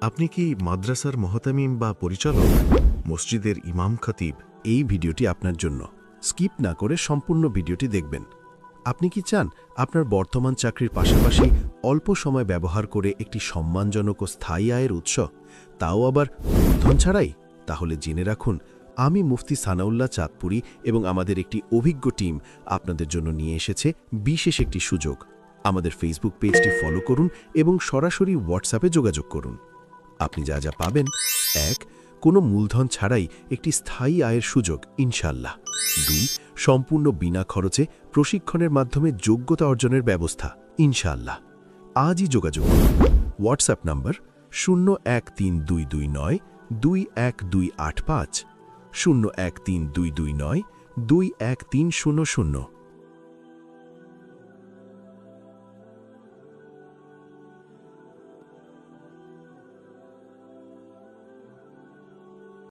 আপনি কি মাদ্রাসার মহতামিম বা পরিচালক, মসজিদের ইমাম খতিব? এই ভিডিওটি আপনার জন্য। স্কিপ না করে সম্পূর্ণ ভিডিওটি দেখবেন। আপনি কি চান আপনার বর্তমান চাকরির পাশাপাশি অল্প সময় ব্যবহার করে একটি সম্মানজনক ও স্থায়ী আয়ের উৎস, তাও আবার মূলধন ছাড়াই? তাহলে জেনে রাখুন, আমি মুফতি সানাউল্লাহ চাঁদপুরি এবং আমাদের একটি অভিজ্ঞ টিম আপনাদের জন্য নিয়ে এসেছে বিশেষ একটি সুযোগ। আমাদের ফেসবুক পেজটি ফলো করুন এবং সরাসরি হোয়াটসঅ্যাপে যোগাযোগ করুন। আপনি যা যা পাবেন: ১. কোনো মূলধন ছাড়াই একটি স্থায়ী আয়ের সুযোগ ইনশাল্লাহ। ২. সম্পূর্ণ বিনা খরচে প্রশিক্ষণের মাধ্যমে যোগ্যতা অর্জনের ব্যবস্থা ইনশাল্লাহ। আজই যোগাযোগ করুন। হোয়াটসঅ্যাপ নম্বর 013229212285, 013229213000।